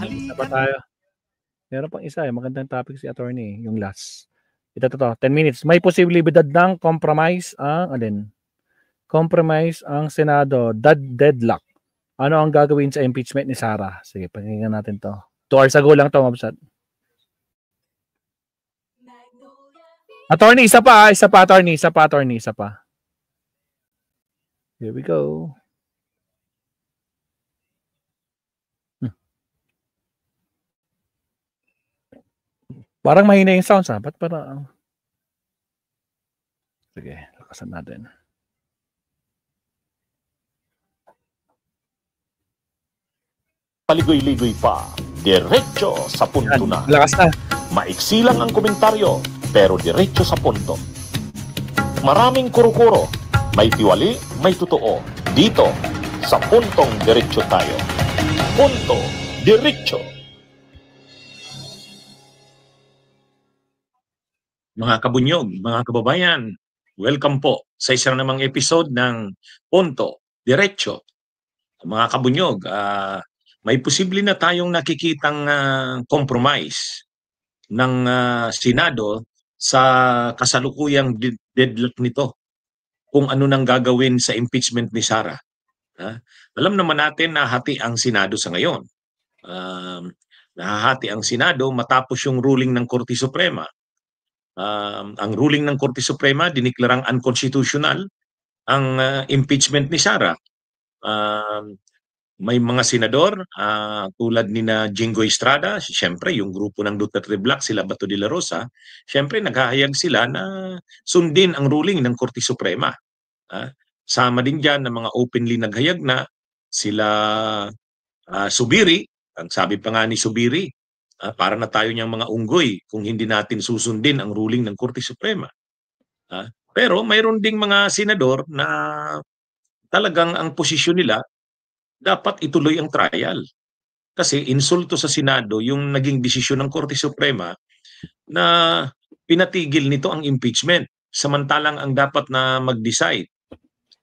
Isa pa tayo. Meron pang isa, magandang topic si attorney, yung last. Ito 10 minutes. May posibilidad ng compromise ang Senado, deadlock. Ano ang gagawin sa impeachment ni Sara? Sige, pakinggan natin to. 2 hours ago lang to, Mabsat. Attorney, isa pa, attorney. Here we go. Parang mahina yung sounds, ha? Ba't parang... Sige, lakasan natin. Paligoy-ligoy pa, diretso sa punto na. Lakas na. Maiksi lang ang komentaryo, pero diretso sa punto. Maraming kuro-kuro, may tiwali, may totoo. Dito, sa Puntong Diretso tayo. Punto Diretso. Mga kabunyog, mga kababayan, welcome po sa isang namang episode ng Punto Diretso. Mga kabunyog, may posible na tayong nakikitang compromise ng Senado sa kasalukuyang deadlock nito kung ano nang gagawin sa impeachment ni Sara. Alam naman natin na hati ang Senado sa ngayon. Nahahati ang Senado matapos yung ruling ng Korte Suprema. Ang ruling ng Korte Suprema diniklarang unconstitutional ang impeachment ni Sara. May mga senador tulad ni na Jingo Estrada, siyempre yung grupo ng Duterte Black, sila Bato de la Rosa, siyempre naghahayag sila na sundin ang ruling ng Korte Suprema. Sama din dyan ng mga openly naghayag na sila Subiri, ang sabi pa nga ni Subiri, para na tayo niyang mga unggoy kung hindi natin susundin ang ruling ng Korte Suprema. Pero mayroon ding mga senador na talagang ang posisyon nila dapat ituloy ang trial. Kasi insulto sa Senado yung naging desisyon ng Korte Suprema na pinatigil nito ang impeachment. Samantalang ang dapat na mag-decide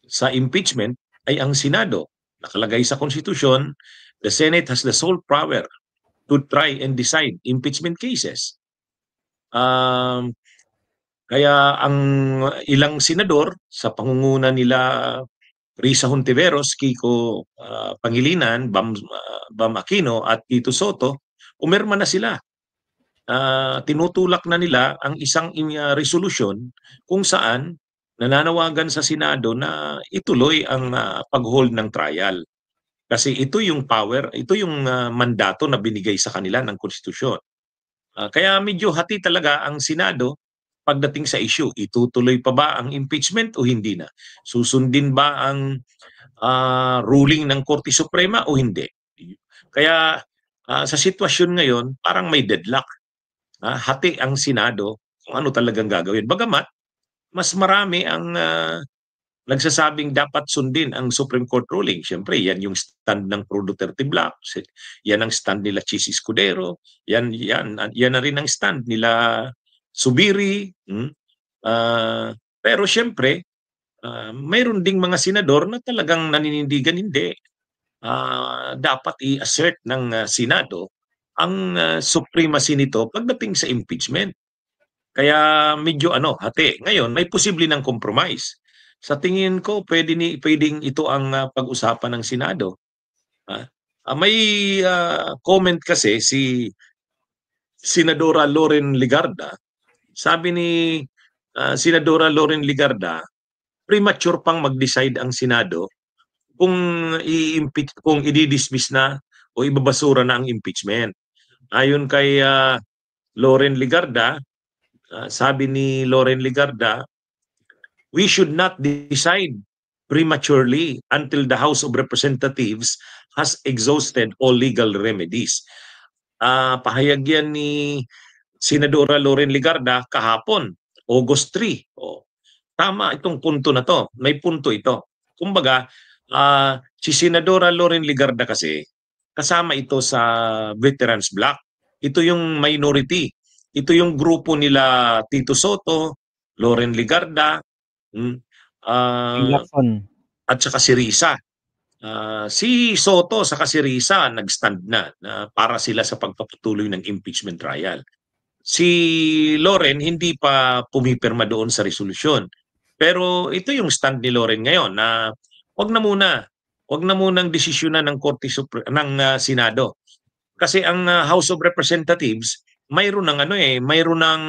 sa impeachment ay ang Senado. Nakalagay sa Konstitusyon, the Senate has the sole power to try and decide impeachment cases. Kaya ang ilang senador sa pangunguna nila Risa Hontiveros, Kiko Pangilinan, Bam Aquino at Tito Soto, umirma na sila. Tinutulak na nila ang isang resolution kung saan nananawagan sa Senado na ituloy ang pag-hold ng trial. Kasi ito yung power, ito yung mandato na binigay sa kanila ng konstitusyon. Kaya medyo hati talaga ang Senado pagdating sa issue. Itutuloy pa ba ang impeachment o hindi na? Susundin ba ang ruling ng Korte Suprema o hindi? Kaya sa sitwasyon ngayon, parang may deadlock. Hati ang Senado kung ano talagang gagawin. Bagamat, mas marami ang nagsasabing dapat sundin ang Supreme Court ruling. Siyempre, yan yung stand ng Pro Duterte Black. Yan ang stand nila Chis Escudero. Yan na rin ang stand nila Subiri. Pero siyempre, mayroon ding mga senador na talagang naninindigan hindi. Dapat i-assert ng Senado ang supremacy nito pagdating sa impeachment. Kaya medyo hati. Ngayon, may posible ng compromise. Sa tingin ko, pwedeng ito ang pag-usapan ng Senado. May comment kasi si Senadora Loren Legarda. Sabi ni Senadora Loren Legarda, premature pang mag-decide ang Senado kung i-dismiss na o ibabasura na ang impeachment. Ayon kay Loren Legarda, sabi ni Loren Legarda, we should not decide prematurely until the House of Representatives has exhausted all legal remedies. Pahayag yan ni Senadora Loren Legarda kahapon, August 3. Tama itong punto na to. May punto ito. Kumbaga, si Senadora Loren Legarda kasi, kasama ito sa Veterans Bloc. Ito yung minority. Ito yung grupo nila Tito Soto, Loren Legarda, at saka si Risa. Si Soto sa si Risa nag-stand na para sila sa pagpapatuloy ng impeachment trial. Si Loren hindi pa pumipirma doon sa resolusyon. Pero ito yung stand ni Loren ngayon na wag na muna, wag na munang desisyonan ng Senado. Kasi ang House of Representatives mayroon ng mayroon ng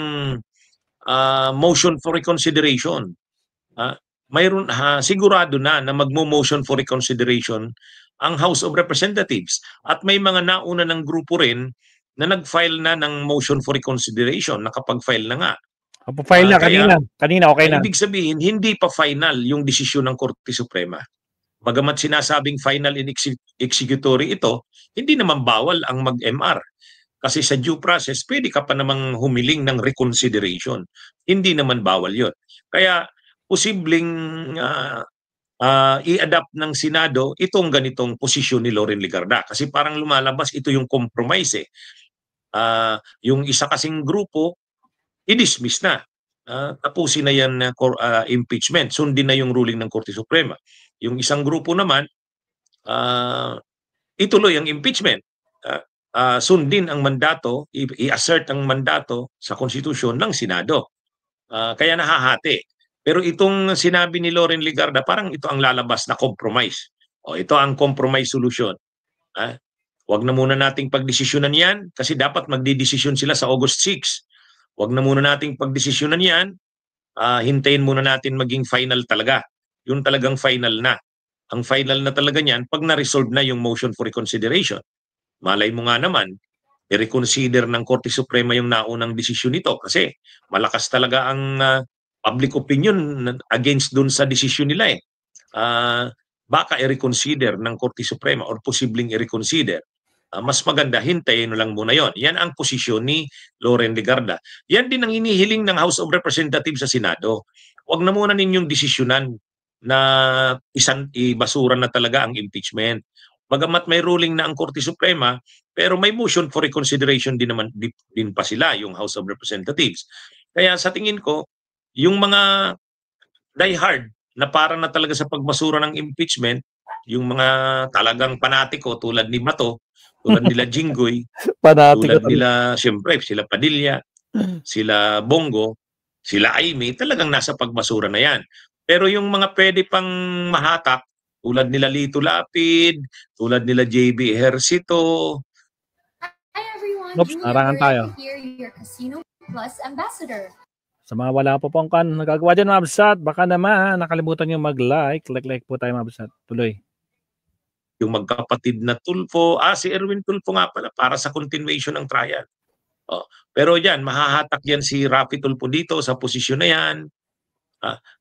motion for reconsideration. Mayroon sigurado na magmo-motion for reconsideration ang House of Representatives at may mga nauna ng grupo rin na nag-file na ng motion for reconsideration, nakapag-file na nga. File na Kaya, kanina okay na. Ibig sabihin, hindi pa final yung desisyon ng Korte Suprema. Bagamat sinasabing final in executory ito, hindi naman bawal ang mag-MR. Kasi sa due process, pwede ka pa namang humiling ng reconsideration. Hindi naman bawal yon. Kaya, posibleng i-adapt ng Senado itong ganitong posisyon ni Loren Legarda. Kasi parang lumalabas ito yung compromise eh. Yung isa kasing grupo, i-dismiss na. Tapusin na yan impeachment. Sundin na yung ruling ng Korte Suprema. Yung isang grupo naman, ituloy ang impeachment. Sundin ang mandato, i-assert ang mandato sa konstitusyon ng Senado. Kaya nahahati. Pero itong sinabi ni Loren Legarda, parang ito ang lalabas na compromise. Ito ang compromise solution. Huwag na muna nating pagdesisyonan yan kasi dapat magdidesisyon sila sa August 6. Huwag na muna nating pagdesisyonan yan. Hintayin muna natin maging final talaga. Yung talagang final na. Ang final na talaga niyan pag na-resolve na yung motion for reconsideration. Malay mo nga naman, i-reconsider ng Korte Suprema yung naunang desisyon nito kasi malakas talaga ang public opinion against dun sa desisyon nila eh. Baka i-reconsider ng Korte Suprema or posibleng i-reconsider. Mas maganda, hintayin lang muna yon. Yan ang posisyon ni Loren Legarda. Yan din ang inihiling ng House of Representatives sa Senado. Huwag na muna ninyong desisyonan na ibasura na talaga ang impeachment. Bagamat may ruling na ang Korte Suprema, pero may motion for reconsideration din naman din pa sila, yung House of Representatives. Kaya sa tingin ko, yung mga diehard na para na talaga sa pagbasura ng impeachment, yung mga talagang panatiko tulad ni Bato, tulad nila Jinggoy, tulad nila, siyempre, sila Padilla, sila Bongo, sila Aimee, talagang nasa pagbasura na yan. Pero yung mga pwede pang mahatak, tulad nila Lito Lapid, tulad nila JB Ejercito. Hi everyone, Oops, narangan tayo. Here, your Casino Plus ambassador. Sa mga wala po pong nagagawa dyan, Mabsat, baka naman nakalimutan nyo mag-like. Like po tayo, Mabsat. Tuloy. Yung magkapatid na Tulfo, si Erwin Tulfo nga pala, para sa continuation ng trial. Pero yan, mahahatak yan si Rafi Tulfo dito sa posisyon na yan.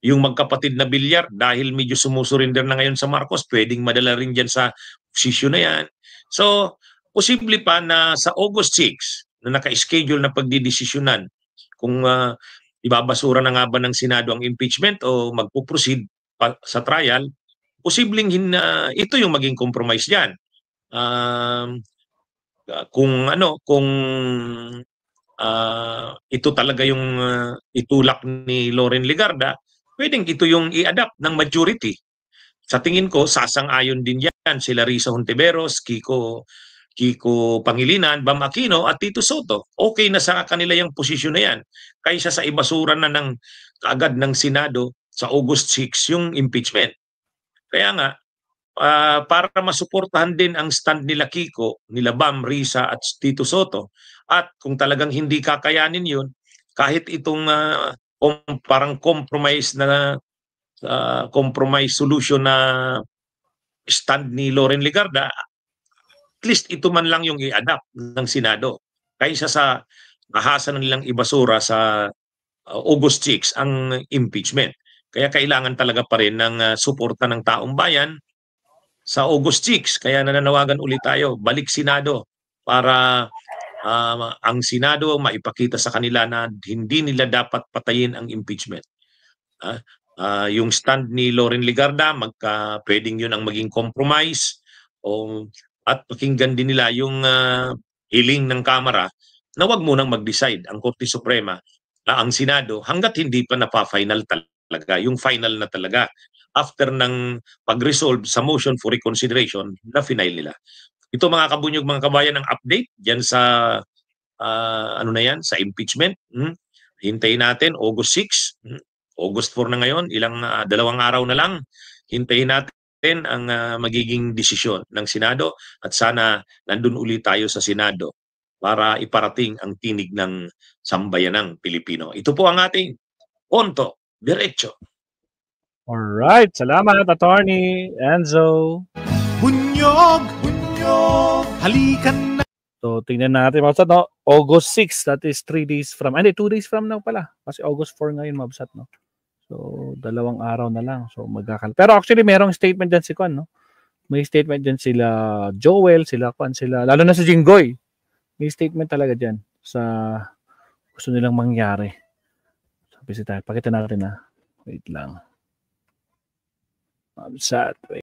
Yung magkapatid na Bilyar, dahil medyo sumusurinder na ngayon sa Marcos, pwedeng madala rin dyan sa posisyon na yan. So, posible pa na sa August 6, na naka-schedule na pagdidesisyonan kung ibabasura na nga ba ng Senado ang impeachment o magpuproceed sa trial, posibleng ito yung maging compromise diyan. Kung ito talaga yung itulak ni Loren Legarda, pwedeng ito yung i-adapt ng majority. Sa tingin ko, sasang-ayon din yan sila Risa Hontiveros, Kiko Pangilinan, Bam Aquino at Tito Soto. Okay na sa kanila yung posisyon na yan kaysa sa ibasura na ng kaagad ng Senado sa August 6 yung impeachment. Kaya nga, para masuportahan din ang stand nila Kiko, nila Bam, Risa at Tito Soto, at kung talagang hindi kakayanin yun, kahit itong parang compromise solution na stand ni Loren Legarda, at least ito man lang yung i-adapt ng Senado kaysa sa ahasa nilang ibasura sa August 6 ang impeachment. Kaya kailangan talaga pa rin ng suporta ng taong bayan sa August 6. Kaya nananawagan ulit tayo, balik Senado para ang Senado maipakita sa kanila na hindi nila dapat patayin ang impeachment. Yung stand ni Loren Legarda, pwedeng yun ang maging compromise at pakinggan din nila yung hiling ng Kamara na wag munang mag-decide ang Korte Suprema na ang Senado hanggat hindi pa napa-final talaga, yung final na talaga. after ng pag-resolve sa motion for reconsideration na final nila. Ito mga kabunyog, mga kabayan, ng update diyan sa ano na yan, sa impeachment. Hintayin natin August 6, August 4 na ngayon, dalawang araw na lang. Hintayin natin ang magiging desisyon ng Senado at sana nandun ulit tayo sa Senado para iparating ang tinig ng sambayanang Pilipino. Ito po ang ating Punto Diretso. Alright, salamat Attorney Enzo. Bunyog, bunyog, halikan na. So, tingnan natin, Mabsat, no? August 6, that is 3 days from, 2 days from now pala. Kasi August 4 ngayon, Mabsat, no? So, dalawang araw na lang. So, Pero actually, merong statement dyan si Kwan, no? May statement dyan sila Joel, sila Kwan, lalo na si Jinggoy. May statement talaga dyan sa gusto nilang mangyari. So, busy tayo. Pakita natin, ha? Wait lang. Mabsat, wait.